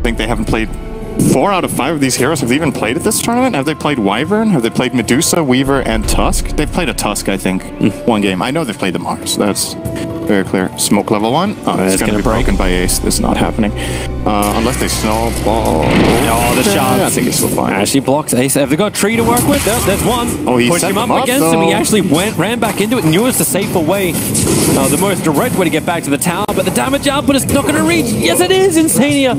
think they haven't played 4 out of 5 of these heroes. Have they even played at this tournament? Have they played Wyvern? Have they played Medusa, Weaver, and Tusk? They've played a Tusk, I think, one game. I know they've played the Mars. That's very clear. Smoke level 1. Oh, it's going to be broken by Ace. This is not happening. Unless they snowball. Oh, the shot. I think he's still fine. Actually blocks Ace. Have they got a tree to work with? There's one. Oh, he pushed set him up them up, against him. though. He actually ran back into it and knew it was the safer way. The most direct way to get back to the tower. But the damage output is not going to reach. Yes, it is. Insania.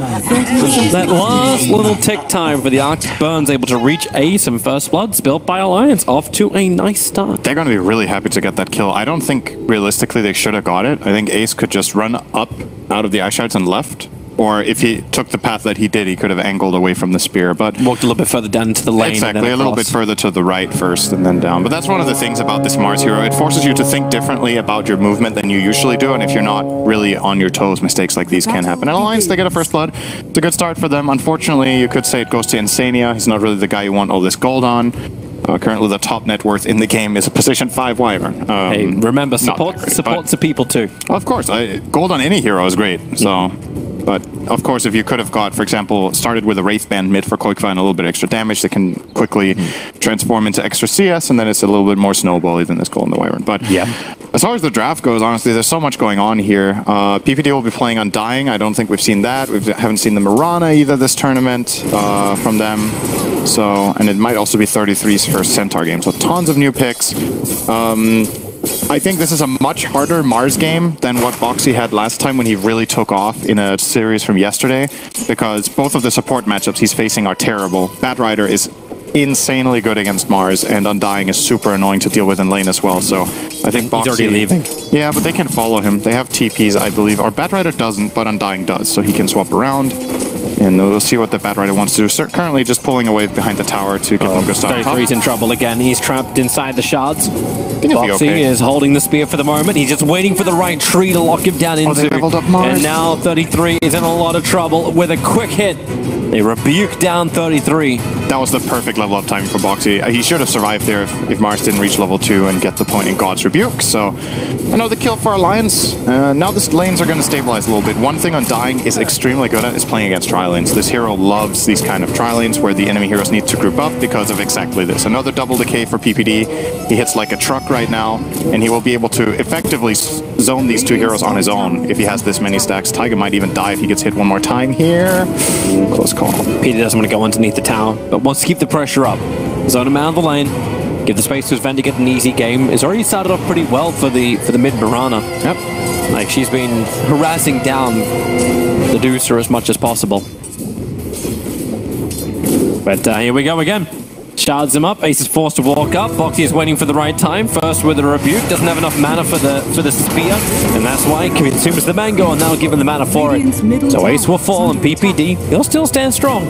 That last little tick time for the Arctic Burns able to reach Ace, and First Blood spilled by Alliance. Off to a nice start. They're going to be really happy to get that kill. I don't think, realistically, they should have got it. I think Ace could just run up out of the ice shards and left. Or if he took the path that he did, he could have angled away from the spear, but... Walked a little bit further down into the lane. Exactly, a little bit further to the right first and then down. But that's one of the things about this Mars hero. It forces you to think differently about your movement than you usually do, and if you're not really on your toes, mistakes like these can happen. And Alliance, they get a First Blood. It's a good start for them. Unfortunately, you could say it goes to Insania. He's not really the guy you want all this gold on. Currently, the top net worth in the game is a position 5 Wyvern. Hey, remember, support's the people too. Of course, gold on any hero is great, so... But, of course, if you could have got, for example, started with a Wraith Band mid for Koikva and a little bit extra damage, they can quickly transform into extra CS, and then it's a little bit more snowbally than this gold in the Wyvern. But yeah. As far as the draft goes, honestly, there's so much going on here. PPD will be playing Undying. I don't think we've seen that. We haven't seen the Mirana either this tournament from them. So, and it might also be 33's first Centaur game. So tons of new picks. I think this is a much harder Mars game than what Boxy had last time when he really took off in a series from yesterday, because both of the support matchups he's facing are terrible. Batrider is insanely good against Mars, and Undying is super annoying to deal with in lane as well, so I think Boxy... He's already leaving. Yeah, but they can follow him. They have TPs, I believe, or Batrider doesn't, but Undying does, so he can swap around. And we'll see what the Batrider wants to do. Currently just pulling away behind the tower to get Lucas on top. 33's in trouble again. He's trapped inside the shards. Boxy is holding the spear for the moment. He's just waiting for the right tree to lock him down into. They leveled up Mars. And now 33 is in a lot of trouble with a quick hit. They rebuke down 33. That was the perfect level up timing for Boxy. He should have survived there if Mars didn't reach level 2 and get the point in God's Rebuke. So, another kill for Alliance. Now the lanes are going to stabilize a little bit. One thing Undying is extremely good at is playing against tri-lanes. This hero loves these kind of tri-lanes where the enemy heroes need to group up because of exactly this. Another double decay for PPD. He hits like a truck right now, and he will be able to effectively zone these two heroes on his own if he has this many stacks. Taiga might even die if he gets hit one more time here. Close call. Peter doesn't want to go underneath the tower, but wants to keep the pressure up. Zone him out of the lane. Give the space to his Ven to get an easy game. It's already started off pretty well for the mid Mirana. Yep. Like, she's been harassing down the Deucer as much as possible. But here we go again. Shards him up. Ace is forced to walk up. Boxy is waiting for the right time. First with a rebuke. Doesn't have enough mana for the spear. And that's why he consumes the mango, and that'll give him the mana for it. So Ace will fall, and PPD, he'll still stand strong.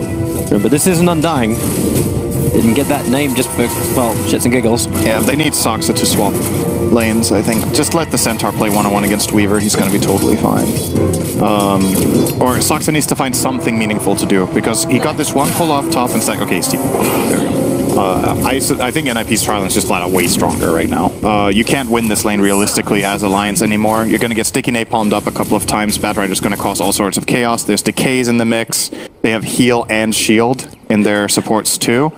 But this isn't Undying. Didn't get that name just for, well, shits and giggles. Yeah, they need Soxa to swap lanes, I think. Just let the Centaur play one-on-one against Weaver. He's going to be totally fine. Or Soxa needs to find something meaningful to do, because he got this one pull off top and it's like, okay, Steve, there we go. I think NIP's Trial is just flat out way stronger right now. You can't win this lane realistically as Alliance anymore. You're going to get sticky napalmed up a couple of times. Batrider's going to cause all sorts of chaos. There's decays in the mix. They have heal and shield in their supports too.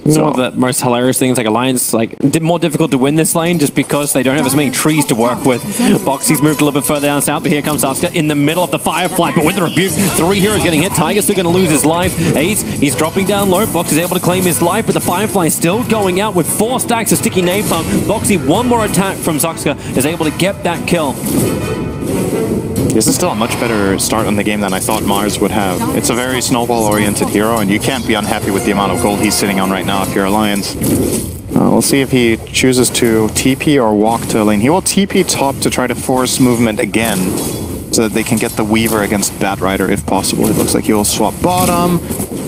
One of the most hilarious things, like Alliance, like, more difficult to win this lane just because they don't have as many trees to work with. Boxy's moved a little bit further down south, but here comes Asuka in the middle of the Firefly, but with the rebuke, 3 heroes getting hit. Tiger's still going to lose his life. Ace, he's dropping down low. Boxy's able to claim his life, but the Firefly is still going out with 4 stacks of sticky napalm. Boxy, one more attack from Zuxka, is able to get that kill. This is still a much better start on the game than I thought Mars would have. It's a very snowball-oriented hero, and you can't be unhappy with the amount of gold he's sitting on right now if you're Alliance. We'll see if he chooses to TP or walk to a lane. He will TP top to try to force movement again, so that they can get the Weaver against Batrider if possible. It looks like he'll swap bottom.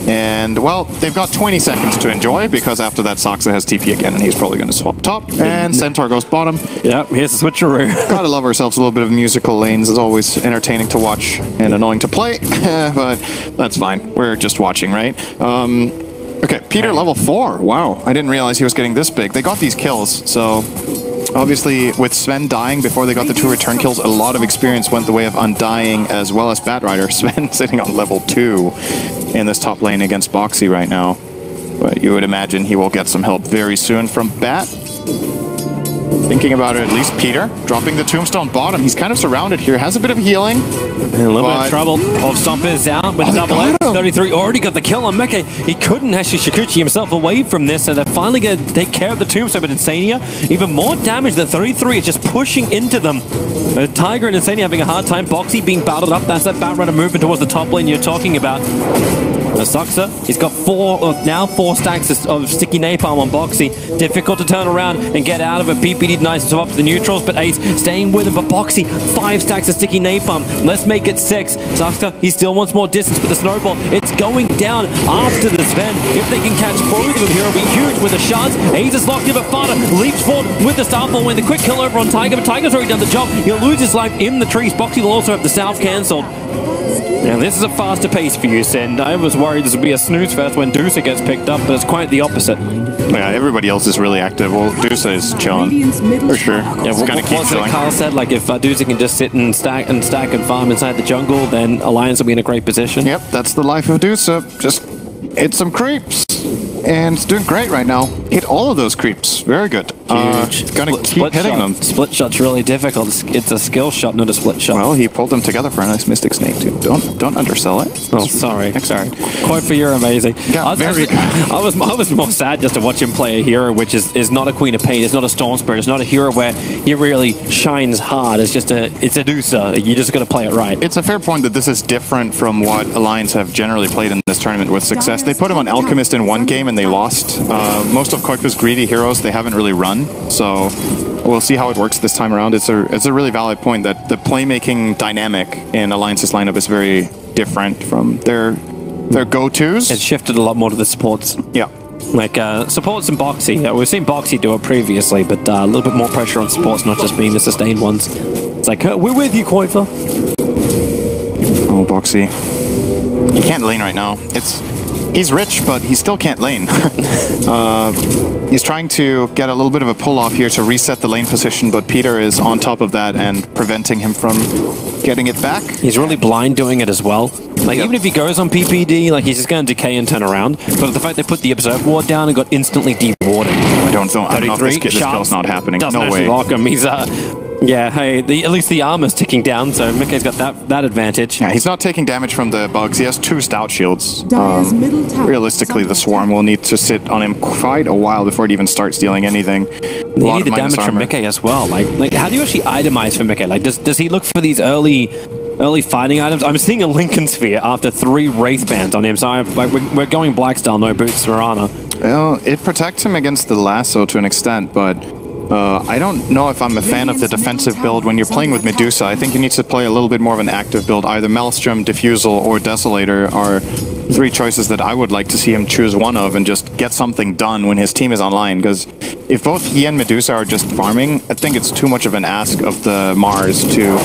And, well, they've got 20 seconds to enjoy, because after that, Soxa has TP again, and he's probably going to swap top. And Centaur goes bottom. Yep, here's the switcheroo. Gotta love ourselves a little bit of musical lanes. It's always entertaining to watch and annoying to play, but that's fine. We're just watching, right? Okay, Peter level 4. Wow, I didn't realize he was getting this big. They got these kills, so Obviously, with Sven dying before they got the 2 return kills, a lot of experience went the way of Undying as well as Batrider. Sven sitting on level 2 in this top lane against Boxy right now. But you would imagine he will get some help very soon from Bat. Thinking about it, at least Peter, dropping the Tombstone bottom. He's kind of surrounded here, has a bit of healing. And a little bit of trouble. Pulse Stomp is out with double F. 33 already got the kill on Meke. He couldn't actually Shikuchi himself away from this, so they're finally going to take care of the Tombstone. But Insania, even more damage than 33 is just pushing into them. Tiger and Insania having a hard time. Boxy being battled up. That's that Batrider movement towards the top lane you're talking about. Suxer, he's got now four stacks of sticky napalm on Boxy. Difficult to turn around and get out of it. PPD nice to swap to the neutrals, but Ace staying with him. But Boxy, 5 stacks of sticky napalm. Let's make it 6. Suxer, he still wants more distance with the snowball. It's going down after the Sven. If they can catch both of them here, it'll be huge with the shards. Ace is locked in, but Fata leaps forward with the Starfall with the quick kill over on Tiger, but Tiger's already done the job. He'll lose his life in the trees. Boxy will also have the South cancelled. Now this is a faster pace for you, Send. I was worried this would be a snooze fest when Dusa gets picked up, but it's quite the opposite. Yeah, everybody else is really active. Well, Dusa is chilling, for sure. Yeah, what Carl said, like if Dusa can just sit and stack and farm inside the jungle, then Alliance will be in a great position. Yep, that's the life of Dusa. Just hit some creeps. And it's doing great right now. Hit all of those creeps. Very good. Gonna keep hitting them. Split shot's really difficult. It's a skill shot, not a split shot. Well, he pulled them together for a nice Mystic Snake too. Don't undersell it. Oh, sorry. Quite for you're amazing. Yeah, I was more sad just to watch him play a hero which is not a Queen of Pain. It's not a Storm Spirit. It's not a hero where he really shines hard. It's a Dusa. You just got to play it right. It's a fair point that this is different from what Alliance have generally played in this tournament with success. They put him on Alchemist in one game and they lost. Most of Koifu's greedy heroes they haven't really run, so we'll see how it works this time around. It's a really valid point that the playmaking dynamic in Alliance's lineup is very different from their go-tos. It's shifted a lot more to the supports. Yeah. Like supports and Boxy. We've seen Boxy do it previously, but a little bit more pressure on supports, not just being the sustained ones. It's like, we're with you, Koifu. Oh, Boxy. He can't lane right now. He's rich, but he still can't lane. He's trying to get a little bit of a pull-off here to reset the lane position, but Peter is on top of that and preventing him from getting it back. He's really blind doing it as well. Like, even if he goes on PPD, like, he's just going to decay and turn around. But the fact they put the Observe Ward down and got instantly de-warded. I don't know if this kill's not happening. No way. Lock him. He's, yeah, hey, at least the armor's ticking down, so Mike's got that advantage. Yeah, he's not taking damage from the bugs. He has 2 stout shields. Realistically, the Swarm will need to sit on him quite a while before it even starts dealing anything. They need the damage from Mike as well. Like, how do you actually itemize for Mike? Like, does he look for these early fighting items? I'm seeing a Lincoln Sphere after 3 Wraith Bands on him, so we're going black style, no boots, Mirana. Well, it protects him against the lasso to an extent, but I don't know if I'm a fan of the defensive build when you're playing with Medusa. I think you need to play a little bit more of an active build. Either Maelstrom, Diffusal, or Desolator are 3 choices that I would like to see him choose one of and just get something done when his team is online. Because if both he and Medusa are just farming, I think it's too much of an ask of the Mars to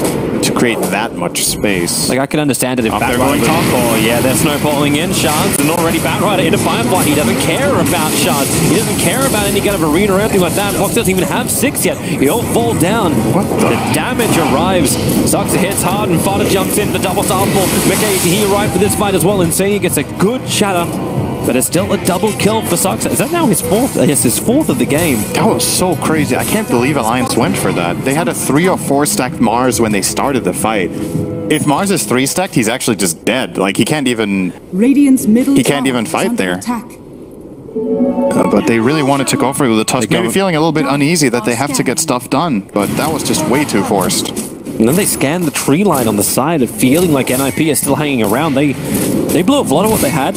create that much space. Like, I can understand it if Batrider going top, or yeah, they're snowballing in shards, and already Batrider into Firefly. He doesn't care about shards. He doesn't care about any kind of arena or anything like that. Fox doesn't even have 6 yet. He'll fall down. The damage arrives. Suxer hits hard, and Fata jumps in. The double Starfall. Meke, he arrived for this fight as well. Insania gets a good shatter. But it's still a double kill for Suxer. Is that now his 4th? Yes, his 4th of the game. That was so crazy. I can't believe Alliance went for that. They had a 3 or 4 stacked Mars when they started the fight. If Mars is 3 stacked, he's actually just dead. Like, he can't even fight there. But they really wanted to go for it with the Tusk. Maybe feeling a little bit uneasy that they have to get stuff done. But that was just way too forced. And then they scanned the tree line on the side, and feeling like NIP is still hanging around. They blew up a lot of what they had.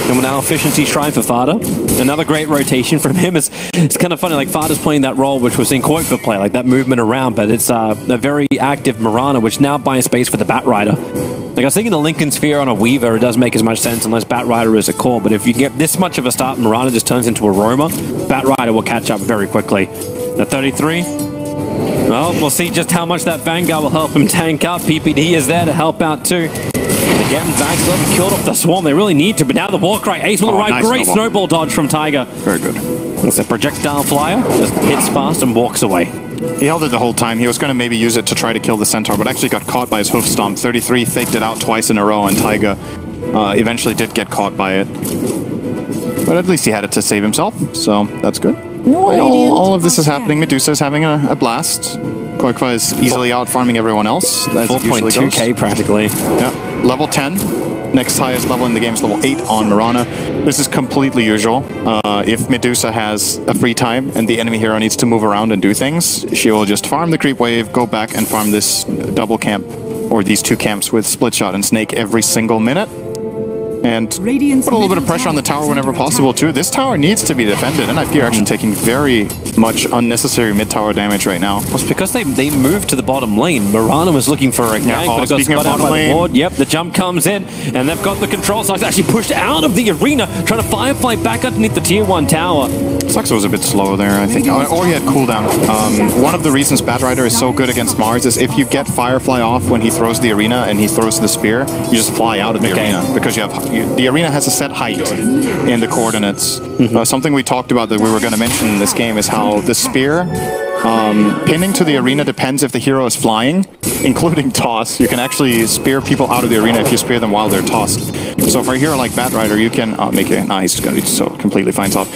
And now efficiency shrine for Fata. Another great rotation from him. It's kind of funny, like Fata's playing that role which we've seen Koifu play, like that movement around, but it's a very active Mirana, which now buys space for the Batrider. Like, I was thinking the Lincoln Sphere on a Weaver, it does make as much sense unless Batrider is a core, but if you get this much of a start, Mirana just turns into a roamer, Batrider will catch up very quickly. The 33. Well, we'll see just how much that Vanguard will help him tank up. PPD is there to help out too. They're getting back, still haven't killed off the Swarm. They really need to, but now the Warcry. Ace will arrive. Nice great snowball dodge from Tiger. Very good. It's a projectile flyer, just hits fast and walks away. He held it the whole time. He was going to maybe use it to try to kill the Centaur, but actually got caught by his hoof stomp. 33 faked it out twice in a row, and Taiga eventually did get caught by it. But at least he had it to save himself, so that's good. All of this is happening. Medusa is having a blast. Koikwa is easily out farming everyone else. 4.2k practically. Yeah, level 10. Next highest level in the game is level 8 on Mirana. This is completely usual. If Medusa has a free time and the enemy hero needs to move around and do things, she will just farm the creep wave, go back and farm this double camp, or these 2 camps with split shot and snake every single minute. And put a little bit of pressure on the tower whenever possible too. This tower needs to be defended, and NIP are actually taking very much unnecessary mid-tower damage right now. Well, it's because they moved to the bottom lane. Mirana was looking for a gank, but it got spot out by the board. Yep, the jump comes in, and they've got the control side actually pushed out of the arena, trying to firefly back underneath the tier 1 tower. Saxo was a bit slow there, I think. Or he had cooldown. One of the reasons Batrider is so good against Mars is if you get Firefly off when he throws the arena and he throws the spear, you just fly out of the arena because you have the arena has a set height in the coordinates. Something we talked about that we were going to mention in this game is how the spear pinning to the arena depends if the hero is flying, including toss. You can actually spear people out of the arena if you spear them while they're tossed. So for a hero like Batrider, you can make it. Nah, he's going to be so completely fine off.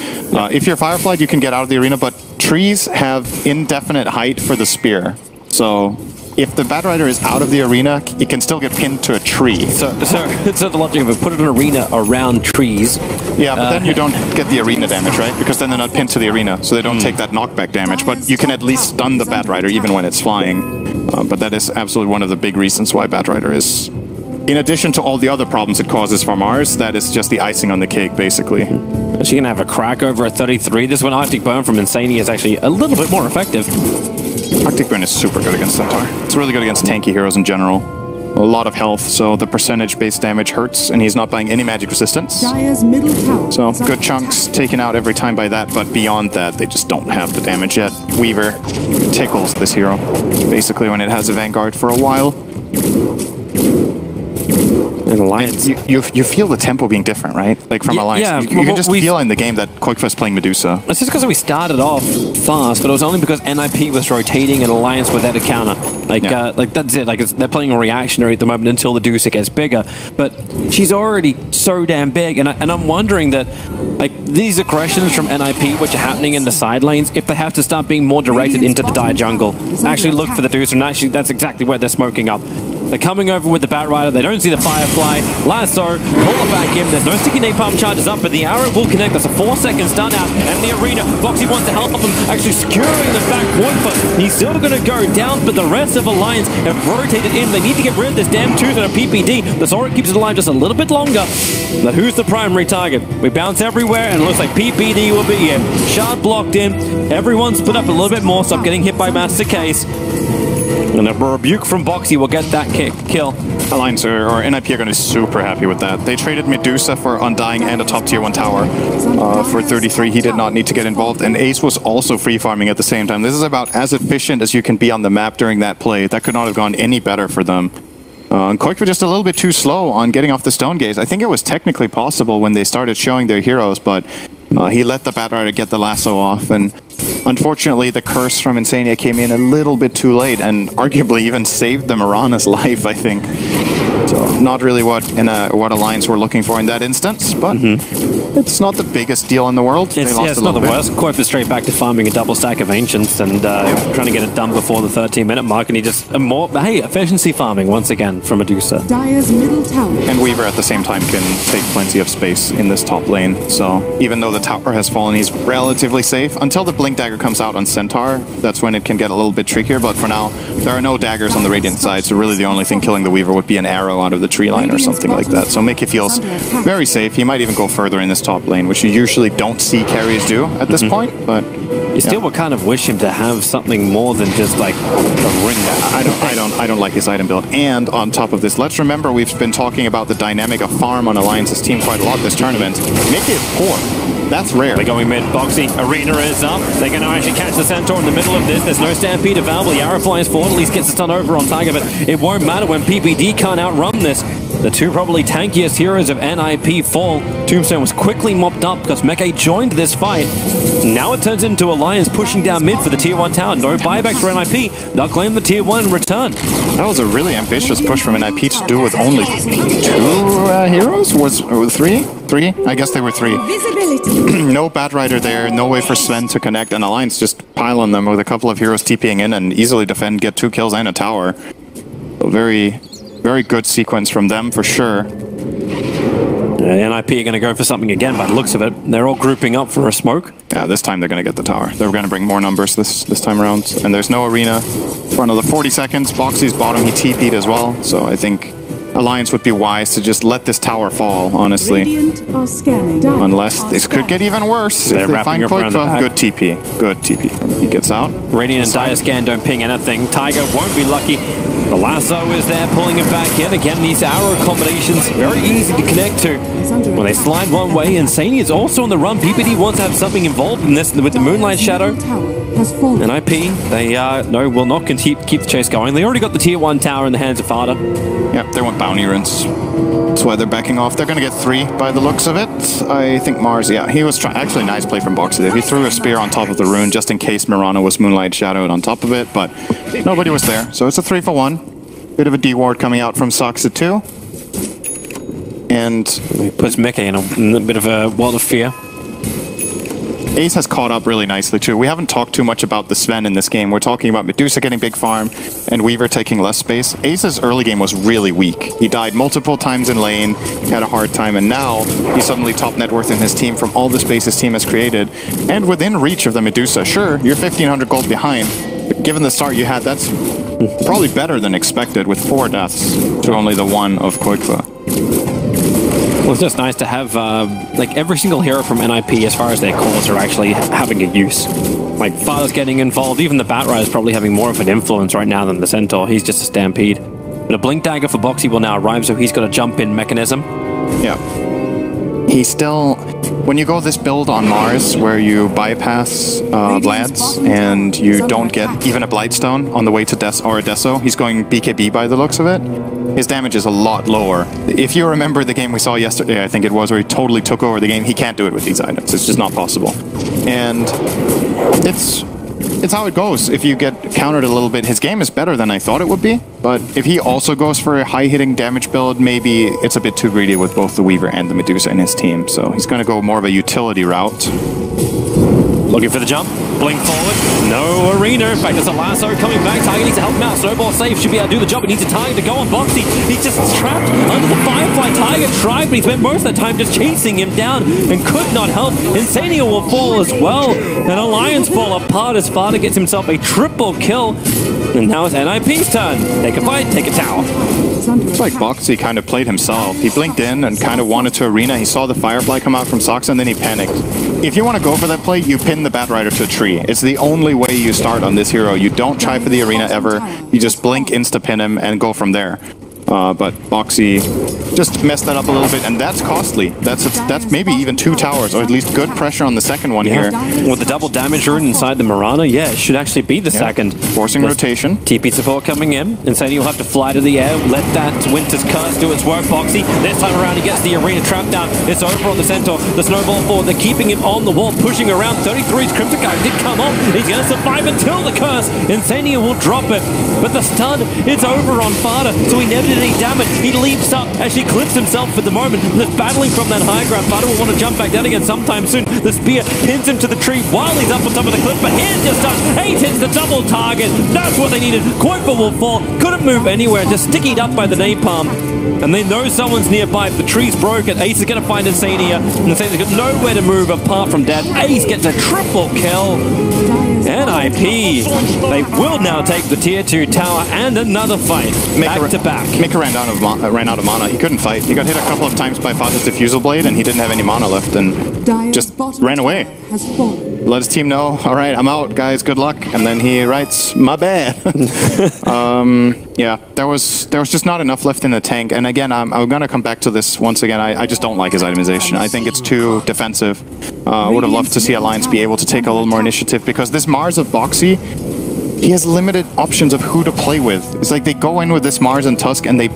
If you're Firefly, you can get out of the arena, but trees have indefinite height for the spear. So if the Batrider is out of the arena, it can still get pinned to a tree. So the logic of it, put an arena around trees. Yeah, but then you don't get the arena damage, right? Because then they're not pinned to the arena, so they don't take that knockback damage. But you can at least stun the Batrider even when it's flying. But that is absolutely one of the big reasons why Batrider is... In addition to all the other problems it causes for Mars, that is just the icing on the cake, basically. Is she going to have a crack over a 33? This one, Arctic Burn from Insania is actually a little bit more effective. Arctic Burn is super good against Centaur. It's really good against tanky heroes in general. A lot of health, so the percentage-based damage hurts, and he's not buying any magic resistance. So good chunks taken out every time by that, but beyond that, they just don't have the damage yet. Weaver tickles this hero, basically when it has a Vanguard for a while. And Alliance, you feel the tempo being different, right? Like from Alliance, yeah, you can just feel in the game that Koikwa is playing Medusa. It's just because we started off fast, but it was only because NIP was rotating and Alliance without a counter. Like that's it. Like they're playing a reactionary at the moment until the Medusa gets bigger. But she's already so damn big, and I'm wondering that like these aggressions from NIP, which are happening in the side lanes, if they have to start being more directed into the dire jungle, actually look for the Medusa, and actually that's exactly where they're smoking up. They're coming over with the Batrider. They don't see the Firefly. Lasso, pull it back in. There's no sticky napalm charges up, but the arrow will connect. That's a 4-second stun out. And the arena, Foxy wants to help them, actually securing the back point, but he's still going to go down, but the rest of Alliance have rotated in. They need to get rid of this damn tooth and a PPD. The Sora keeps it alive just a little bit longer. But who's the primary target? We bounce everywhere, and it looks like PPD will be here. Shard blocked in. Everyone split up a little bit more. Stop getting hit by Master Case. And a rebuke from Boxy will get that kill. Alliance or NIP are going to be super happy with that. They traded Medusa for Undying and a top tier 1 tower for 33. He did not need to get involved. And Ace was also free farming at the same time. This is about as efficient as you can be on the map during that play. That could not have gone any better for them. And Koikwa just a little bit too slow on getting off the Stone Gaze. I think it was technically possible when they started showing their heroes, but he let the Batrider get the lasso off, and unfortunately the curse from Insania came in a little bit too late and arguably even saved the Mirana's life, I think. So not really what Alliance were looking for in that instance, but it's not the biggest deal in the world. It's not the worst. Koikwa straight back to farming a double stack of Ancients and trying to get it done before the 13-minute mark, and he just efficiency farming once again from Medusa. And Weaver at the same time can take plenty of space in this top lane, so even though the tower has fallen, he's relatively safe. Until the Blink Dagger comes out on Centaur, that's when it can get a little bit trickier, but for now, there are no daggers on the Radiant side, so really the only thing killing the Weaver would be an arrow out of the tree line or something like that. So Mickey feels very safe. He might even go further in this top lane, which you usually don't see carries do at this point, but... You still would kind of wish him to have something more than just like a ring. I don't like his item build. And on top of this, let's remember we've been talking about the dynamic of farm on Alliance's team quite a lot this tournament. Mickey is poor. That's rare. They're going mid. Boxy. Arena is up. They're going to actually catch the Centaur in the middle of this. There's no Stampede available. The arrow flies forward. At least gets the stun over on Tiger, but it won't matter when PPD can't outrun this. The two probably tankiest heroes of NIP fall. Tombstone was quickly mopped up because Meke joined this fight. Now it turns into Alliance pushing down mid for the tier 1 tower. No buyback for NIP. They'll claim the tier 1 in return. That was a really ambitious push from NIP to do with only 2 heroes? Was 3? 3? I guess they were 3. No Batrider there, no way for Sven to connect, and Alliance just pile on them with a couple of heroes TPing in and easily defend, get 2 kills and a tower. So very good sequence from them for sure. NIP are going to go for something again by the looks of it. They're all grouping up for a smoke. Yeah, this time they're going to get the tower. They're going to bring more numbers this time around. And there's no arena for another 40 seconds. Boxy's bottom, he TP'd as well. So I think Alliance would be wise to just let this tower fall, honestly. Unless this could get even worse. If they find Koikva, good TP. Good TP. He gets out. Radiant and Diascan don't ping anything. Tiger won't be lucky. The lasso is there, pulling him back in. Again, these arrow combinations, very easy to connect to. When they slide one way, Insane is also on the run. PPD wants to have something involved in this with the Moonlight Shadow. NIP, they will not keep the chase going. They already got the tier 1 tower in the hands of Fata. Yep, they want bounty runes. That's why they're backing off. They're going to get 3 by the looks of it. I think Mars, yeah, he was trying. Actually, nice play from Boxy there. He threw a spear on top of the rune just in case Mirana was Moonlight Shadowed on top of it, but nobody was there. So it's a 3 for 1. Bit of a D ward coming out from Soxa too. And he puts Meke in a bit of a world of fear. Ace has caught up really nicely too. We haven't talked too much about the Sven in this game. We're talking about Medusa getting big farm and Weaver taking less space. Ace's early game was really weak. He died multiple times in lane, he had a hard time, and now he's suddenly top net worth in his team from all the space his team has created. And within reach of the Medusa. Sure, you're 1,500 gold behind, but given the start you had, that's probably better than expected with 4 deaths to only the 1 of Koikva. Well, it's just nice to have, like, every single hero from NIP, as far as their cores, are actually having a use. Like, Fata's getting involved. Even the Batrider is probably having more of an influence right now than the Centaur. He's just a stampede. But a Blink Dagger for Boxy will now arrive, so he's got a jump-in mechanism. Yeah. He's still... When you go this build on Mars, where you bypass Vlad's and you don't get even a Blightstone on the way to or a Deso, he's going BKB by the looks of it. His damage is a lot lower. If you remember the game we saw yesterday, I think it was, where he totally took over the game, he can't do it with these items. It's just not possible. And it's how it goes. If you get countered a little bit, his game is better than I thought it would be. But if he also goes for a high-hitting damage build, maybe it's a bit too greedy with both the Weaver and the Medusa in his team. So he's going to go more of a utility route. Looking for the jump. Blink forward. No arena. In fact, there's a lasso coming back. Tiger needs to help him out. Snowball safe. Should be able to do the job. He needs a target to go on Boxy. He's just trapped under the Firefly. Tiger tried, but he spent most of the time just chasing him down and could not help. Insania will fall as well. And Alliance fall apart as Fata gets himself a triple kill. And now it's NIP's turn. Take a fight, take a tower. It's like Boxy kind of played himself. He blinked in and kind of wanted to arena. He saw the Firefly come out from Soxa and then he panicked. If you want to go for that play, you pin the Batrider to a tree. It's the only way you start on this hero. You don't try for the arena ever. You just blink, insta-pin him, and go from there. But Boxy just messed that up a little bit, and that's costly. That's maybe even 2 towers, or at least good pressure on the second one here. With the double damage rune inside the Mirana, yeah, it should actually be the second. Forcing rotation. TP support coming in. Insania will have to fly to the air, let that Winter's Curse do its work, Boxy. This time around, he gets the arena trap down. It's over on the Centaur. The snowball forward, they're keeping him on the wall, pushing around. 33's Cryptic Guy did come off. He's going to survive until the Curse. Insania will drop it. But the stun, it's over on Fata, so he never did any damage. He leaps up, actually clips himself for the moment. Just battling from that high ground. Fata will want to jump back down again sometime soon. The spear pins him to the tree while he's up on top of the cliff, but here's just done. 8 hits the double target. That's what they needed. Koikva will fall. Couldn't move anywhere. Just stickied up by the napalm. And they know someone's nearby. If the tree's broken, Ace is going to find Insania. And Insania's got nowhere to move apart from death. Ace gets a triple kill. NIP, they will now take the tier 2 tower and another fight. Back to back. Mika ran out of mana. He couldn't fight. He got hit a couple of times by Fata's Diffusal Blade and he didn't have any mana left and just ran away. Let his team know, all right, I'm out, guys, good luck. And then he writes, my bad. Yeah, there was just not enough left in the tank. And again, I'm going to come back to this once again. I just don't like his itemization. I think it's too defensive. I would have loved to see Alliance be able to take a little more initiative because this Mars of Boxy, he has limited options of who to play with. It's like they go in with this Mars and Tusk and they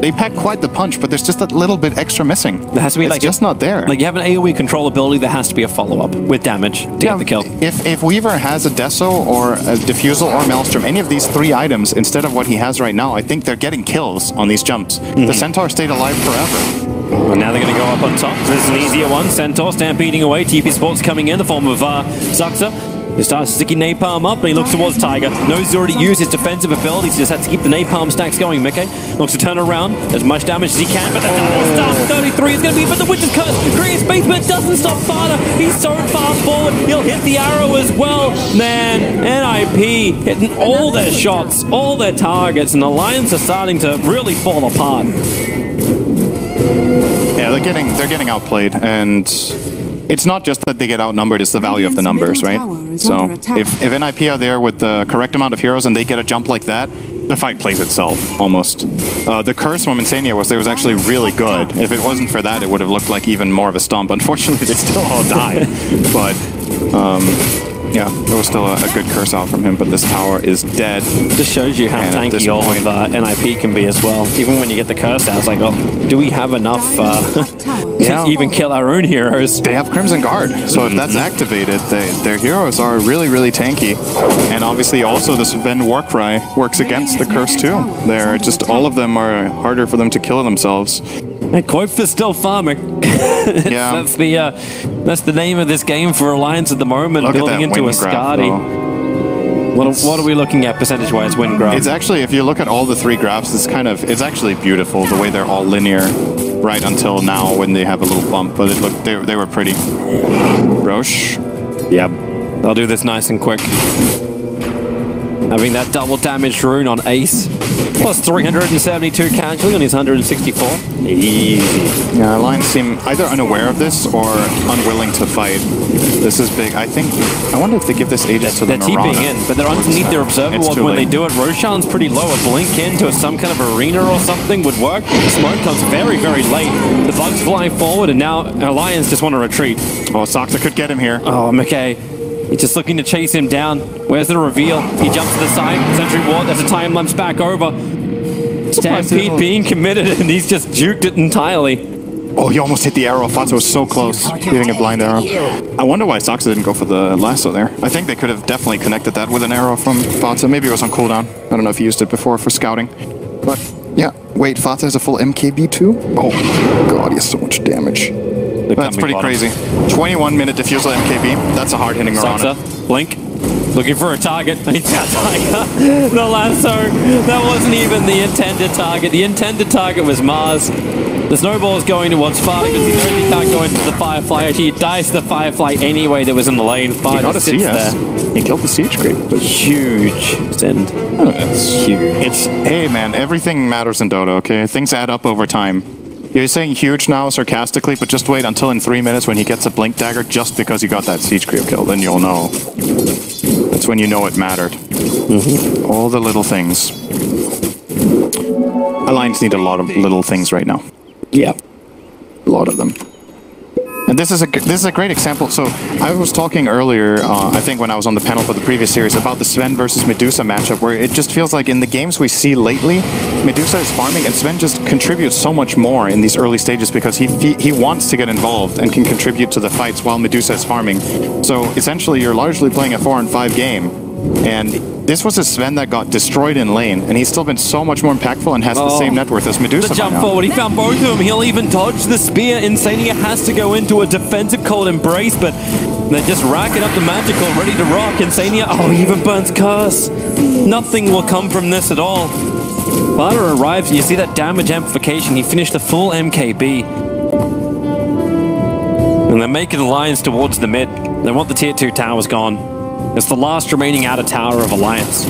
They pack quite the punch, but there's just that little bit extra missing. There has to be it's just not there. Like you have an AoE control ability, there has to be a follow-up with damage to get the kill. If Weaver has a Deso or a Diffusal or Maelstrom, any of these 3 items instead of what he has right now, I think they're getting kills on these jumps. The Centaur stayed alive forever. Well, now they're going to go up on top. This is an easier one. Centaur stampeding away. TP Sports coming in the form of Zuxa. He starts sticking Napalm up, and he looks towards Tiger. Knows he's already used his defensive abilities. He just has to keep the Napalm stacks going. Mickey looks to turn around as much damage as he can, but the double stop 33 is going to be, but the Witch's Curse creates space, but it doesn't stop Fata. He's so fast forward. He'll hit the arrow as well. Man, NIP hitting all their shots, all their targets, and the Lions are starting to really fall apart. Yeah, they're getting outplayed, and it's not just that they get outnumbered, it's the value of the numbers, right? So if NIP are there with the correct amount of heroes and they get a jump like that, the fight plays itself, almost. The curse from Insania was actually really good. If it wasn't for that, it would have looked like even more of a stomp. Unfortunately, they still all died. But, yeah, there was still a good curse out from him, but this tower is dead. Just shows you how tanky all of NIP can be as well. Even when you get the curse out, it's like, oh, do we have enough to even kill our own heroes? They have Crimson Guard, so if that's activated, their heroes are really, really tanky. And obviously also the Sven Warcry works against the curse too. They're just, all of them are harder for them to kill themselves. And Koif is still farming. Yeah. That's the name of this game for Alliance at the moment, Look building into a Skadi. What are we looking at percentage-wise win graph? It's actually, if you look at all the 3 graphs, it's actually beautiful the way they're all linear right until now when they have a little bump, but they were pretty. Roche. Yep. They'll do this nice and quick. Having that double damage rune on Ace. Plus 372 casually on his 164. Easy. Yeah, Lions seem either unaware of this or unwilling to fight. This is big. I wonder if they give this Aegis to the Mirana. They're TPing in, but they're underneath their Observer Ward when they do it. Roshan's pretty low. A blink into some kind of arena or something would work. Smoke comes very, very late. The bug's flying forward, and now Lions just want to retreat. Oh, Soxa could get him here. Oh, McKay. He's just looking to chase him down. Where's the reveal? He jumps to the side. Sentry Ward, there's a time lapse back over. Stampede being committed, and he's just juked it entirely. Oh, he almost hit the arrow. Fata was so close, hitting a blind arrow. I wonder why Soxa didn't go for the lasso there. I think they could have definitely connected that with an arrow from Fata. Maybe it was on cooldown. I don't know if he used it before for scouting. But, yeah. Wait, Fata has a full MKB too? Oh, God, he has so much damage. That's pretty crazy. 21-minute diffusal MKB. That's a hard-hitting Mirana. Soxa, blink. Looking for a target. He's got Tiger. The lasso. That wasn't even the intended target. The intended target was Mars. The snowball's going towards Fata because he really can't go into the Firefly. Actually, he dies to the Firefly anyway that was in the lane. Fata sits there. He killed the Siege Creep. Huge send. Oh, that's huge. Hey, man, everything matters in Dota, okay? Things add up over time. You're saying huge now sarcastically, but just wait until in 3 minutes when he gets a Blink Dagger just because he got that Siege Creep kill. Then you'll know. That's when you know it mattered. All the little things. Alliance need a lot of little things right now. Yeah. A lot of them. And this is a great example. So I was talking earlier, I think when I was on the panel for the previous series, about the Sven versus Medusa matchup, where it just feels like in the games we see lately, Medusa is farming and Sven just contributes so much more in these early stages because he wants to get involved and can contribute to the fights while Medusa is farming. So essentially you're largely playing a 4-on-5 game. And this was a Sven that got destroyed in lane, and he's still been so much more impactful and has the same net worth as Medusa. The jump forward, he found both of them. He'll even dodge the spear. Insania has to go into a defensive cold embrace, but they're just racking up the magical, ready to rock. Insania, oh, he even burns Curse. Nothing will come from this at all. Fata arrives, and you see that damage amplification. He finished the full MKB. And they're making the lines towards the mid. They want the tier 2 towers gone. It's the last remaining outer tower of Alliance.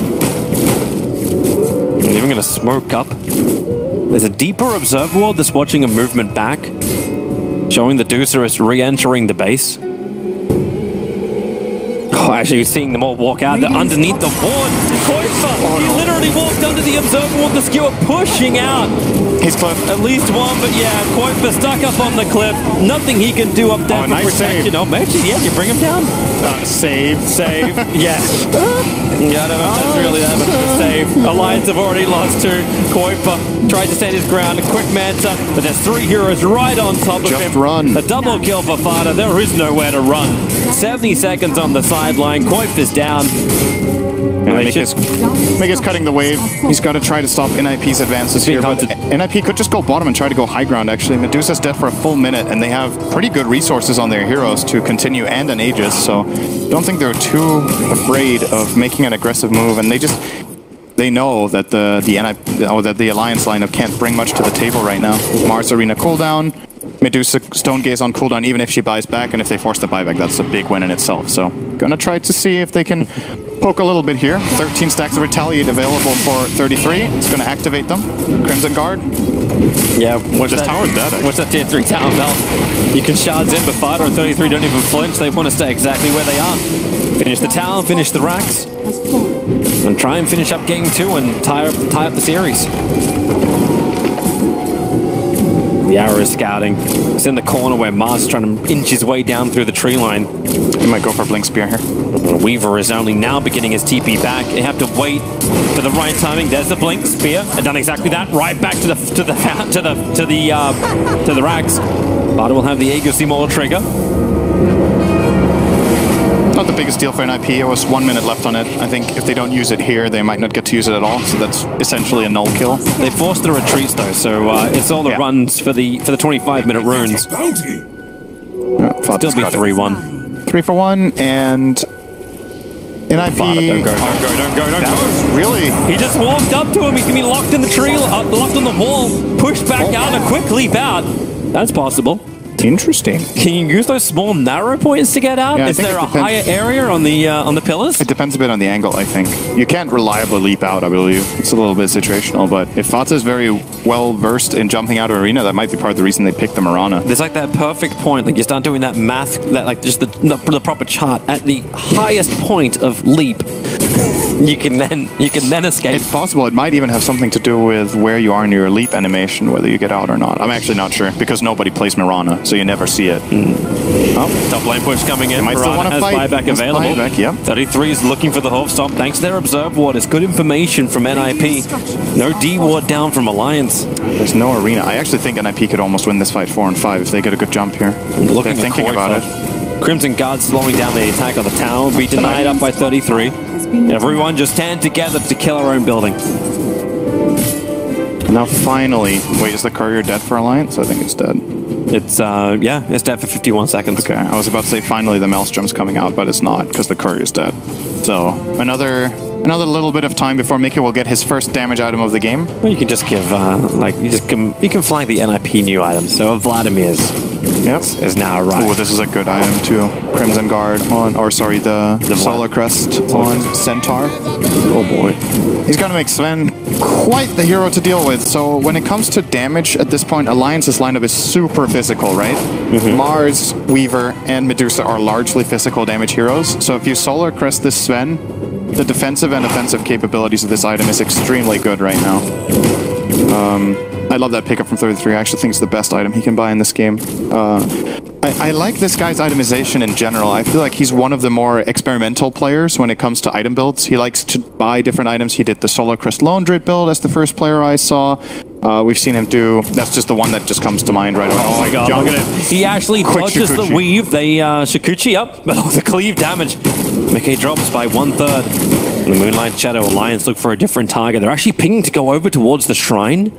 They're even going to smoke up. There's a deeper Observer Ward that's watching a movement back, showing the Deucer is re-entering the base. Oh, actually, you're seeing them all walk out. They're underneath the ward. Koifa, he literally walked under the Observer Ward, the skewer pushing out. He's cliff. At least one, but yeah, Kuiper stuck up on the cliff. Nothing he can do up there for nice protection. save. Oh, actually, yeah, you bring him down. Save. Yeah. Yeah, I don't know if that's really that much of a save. Alliance have already lost to Kuiper. Tried to stand his ground. A quick Manta, but there's 3 heroes right on top of him. Just run. A double kill for Fata. There is nowhere to run. 70 seconds on the sideline. Kuiper's down. Mika's cutting the wave. He's got to try to stop NIP's advances here, but NIP could just go bottom and try to go high ground, actually. Medusa's dead for a full minute, and they have pretty good resources on their heroes to continue and an Aegis, so I don't think they're too afraid of making an aggressive move, and they know that the Alliance lineup can't bring much to the table right now. Mars Arena cooldown, Medusa Stone Gaze on cooldown even if she buys back, and if they force the buyback, that's a big win in itself. So, gonna try to see if they can poke a little bit here. 13 stacks of Retaliate available for 33. It's gonna activate them. Crimson Guard. Yeah, This tower's dead. What's that tier 3 tower belt? You can shards in, but Fata and 33 don't even flinch. They want to stay exactly where they are. Finish the tower, finish the racks, and try and finish up game 2 and tie up the series. The arrow is scouting. It's in the corner where Mars is trying to inch his way down through the tree line. He might go for Blink Spear here. Weaver is only now beginning his TP back. They have to wait for the right timing. There's the Blink Spear, and done exactly that. Right back to the racks. Fata will have the Aegis Immortal trigger. Not the biggest deal for NIP. It was 1 minute left on it. I think if they don't use it here, they might not get to use it at all. So that's essentially a null kill. They forced the retreats though, so it's all the runs for the 25-minute runes. Still be 3-1. 3 for 1, and NIP. Don't go. Really? He just walked up to him. He can be locked in the tree, locked on the wall, pushed back out, a quick leap out. That's possible. Interesting. Can you use those small narrow points to get out? Yeah, Is there a higher area on the pillars? It depends a bit on the angle, I think. You can't reliably leap out, I believe. It's a little bit situational, but if Fata is very well versed in jumping out of arena, that might be part of the reason they picked the Mirana. There's like that perfect point, like you start doing that math, that like just the proper chart at the highest point of leap. You can then escape. It's possible. It might even have something to do with where you are in your leap animation, whether you get out or not. I'm actually not sure, because nobody plays Mirana, so you never see it. Oh, top lane push coming in. Might still want to fight. Buyback available. Buyback, yep. 33 is looking for the Hoof Stomp. Thanks to their Observe Ward. It's good information from NIP. No D Ward down from Alliance. There's no arena. I actually think NIP could almost win this fight 4 and 5 if they get a good jump here. Looking They're thinking about it. Crimson Guard slowing down the attack on the tower. Be denied up by 33. Everyone just stand together to kill our own building. Now finally, wait, is the courier dead for Alliance? I think it's dead. It's yeah, it's dead for 51 seconds. Okay, I was about to say finally the Maelstrom's coming out, but it's not because the courier's dead. So another little bit of time before Mika will get his first damage item of the game. Well, you can just give you can flag the NIP new items. So Vladimir's is now arrived. Oh, this is a good item too. Crimson Guard on, or sorry, the Solar Crest on Centaur. Oh boy. He's going to make Sven quite the hero to deal with. So when it comes to damage at this point, Alliance's lineup is super physical, right? Mars, Weaver, and Medusa are largely physical damage heroes. So if you Solar Crest this Sven, the defensive and offensive capabilities of this item is extremely good right now. I love that pickup from 33. I actually think it's the best item he can buy in this game. I like this guy's itemization in general. I feel like he's one of the more experimental players when it comes to item builds. He likes to buy different items. He did the Solar Crest Lone Druid build as the first player I saw. We've seen him do... That's just the one that just comes to mind right away. Oh my god, look at it. He actually dodges the weave. They Shikuchi up, but the cleave damage. Mickey drops by 1/3. The Moonlight Shadow Alliance look for a different target. They're actually pinging to go over towards the shrine.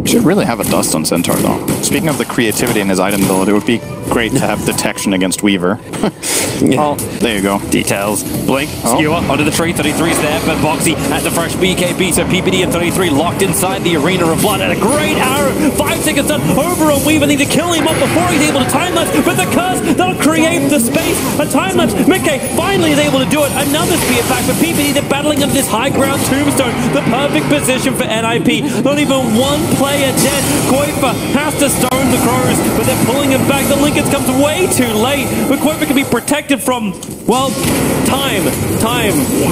Should really have a dust on Centaur, though. Speaking of the creativity in his item build, it would be great to have detection against Weaver. Oh, there you go. Details. Blink, skewer, onto the tree. 33 is there, but Boxy has the fresh BKB, so PPD and 33 locked inside the Arena of Blood. And a great arrow. 5 seconds done over on Weaver. Need to kill him up before he's able to time lapse. But the curse, that'll create the space. A time lapse. Mickey finally is able to do it. Another spear back for PPD. They're battling under this high ground tombstone. The perfect position for NIP. Not even one player dead. Kuiper has to stone the Crows, but They're pulling him back. The Lincoln comes way too late. But Quover can be protected from, well, time.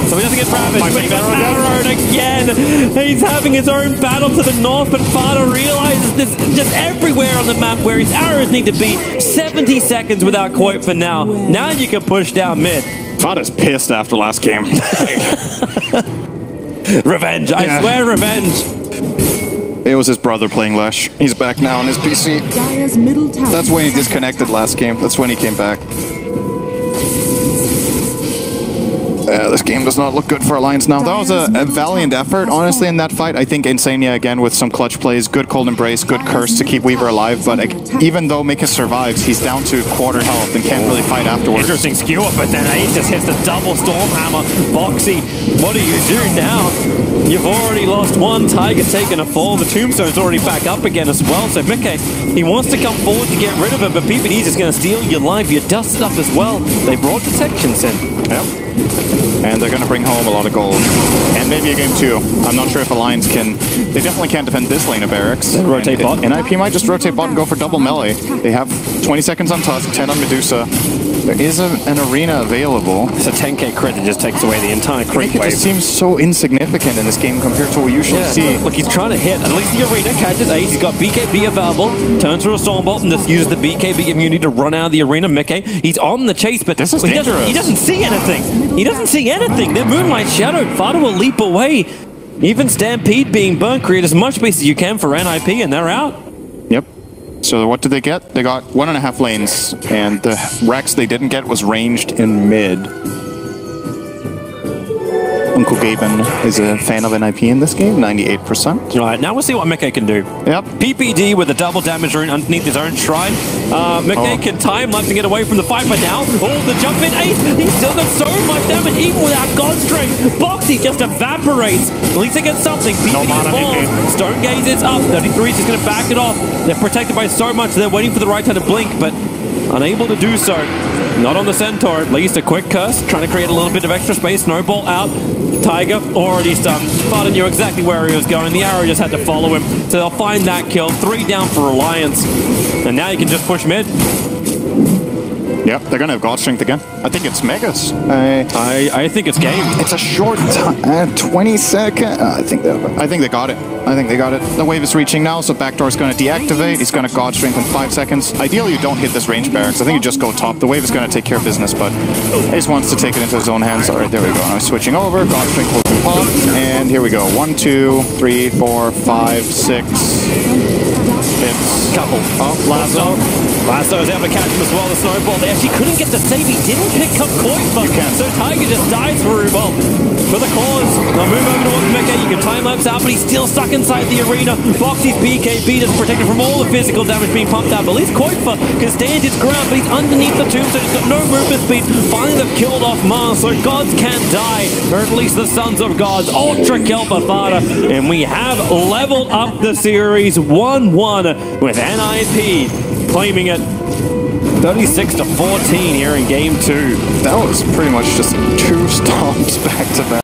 So he doesn't get ravaged, but he got arrowed again. He's having his own battle to the north, but Fata realizes this just everywhere on the map where his arrows need to be. 70 seconds without Quoit for now. Now you can push down mid. Fata's pissed after last game. Revenge, I swear revenge. It was his brother playing Lesh. He's back now on his PC. That's when he disconnected last game. That's when he came back. This game does not look good for Alliance now. That was a valiant effort, honestly, in that fight. I think Insania, again, with some clutch plays, good Cold Embrace, good Curse to keep Weaver alive, but even though Mika survives, he's down to quarter health and can't really fight afterwards. Interesting skewer, but then he just hits the double Stormhammer. Boxy, what do you do now? You've already lost one. Tiger taking a fall. The Tombstone's already back up again as well, so Mika, he wants to come forward to get rid of it, but PPD's just going to steal your life, your dust stuff as well. They brought detections in. Yep. And they're going to bring home a lot of gold. And maybe a game 2. I'm not sure if Alliance can... They definitely can't defend this lane of barracks. Rotate bot. And IP might just rotate bot and go for double melee. They have 20 seconds on Tusk, 10 on Medusa. There is an arena available. It's a 10k crit that just takes away the entire crit wave. It just seems so insignificant in this game compared to what we usually see. Look, he's trying to hit at least the arena, catches ace. He's got BKB available, turns through a Stormbolt and just uses the BKB immunity to run out of the arena. Mickey, he's on the chase, but this is dangerous. He doesn't see anything. He doesn't see anything. They're Moonlight Shadowed. Fata will leap away. Even Stampede being burnt, create as much space as you can for NIP, and they're out. Yep. So what did they get? They got 1.5 lanes, and the Rex they didn't get was ranged in mid. Uncle Gaben is a fan of NIP in this game, 98%. Right, now we'll see what Mickey can do. Yep. PPD with a double damage rune underneath his own shrine. Mickey can time-lapse and get away from the fight, but now, the jump in ace, he's still got so much damage, even without God Strength. Boxy just evaporates. At least they get something. PPD falls. Stone Gaze is up. 33 is just going to back it off. They're protected by so much, they're waiting for the right time to blink, but unable to do so. Not on the Centaur, at least a quick curse, trying to create a little bit of extra space. Snowball out. Tiger already stunned. Fata knew exactly where he was going. The arrow just had to follow him. So they'll find that kill. 3 down for Alliance. And now you can just push mid. Yep, they're gonna have God Strength again. I think it's Megas. I think it's game. It's a short time, 20 seconds. I think they got it. I think they got it. The wave is reaching now, so backdoor is going to deactivate. He's going to God Strength in 5 seconds. Ideally, you don't hit this range barracks. I think you just go top. The wave is going to take care of business, but he just wants to take it into his own hands. All right, there we go. Now switching over. God Strength will be popped, and here we go. 1, 2, 3, 4, 5, 6. It's couple. Oh, Lazo. Lazo is able to catch him as well. The snowball. They actually couldn't get the save. He didn't pick up Koifa. So Tiger just died through. Well, for the cause. Now move over towards Mecca. You can time-lapse out, but he's still stuck inside the arena. Boxy's BKB is protected from all the physical damage being pumped out. But at least Koifa can stand his ground, but he's underneath the tomb, so he's got no movement speed. Finally, they've killed off Mars, so gods can't die. Or at least the sons of gods. Ultra kill for Fata. And we have leveled up the series 1-1 with NIP claiming it 36-14 here in game 2. That was pretty much just 2 stomps back to back.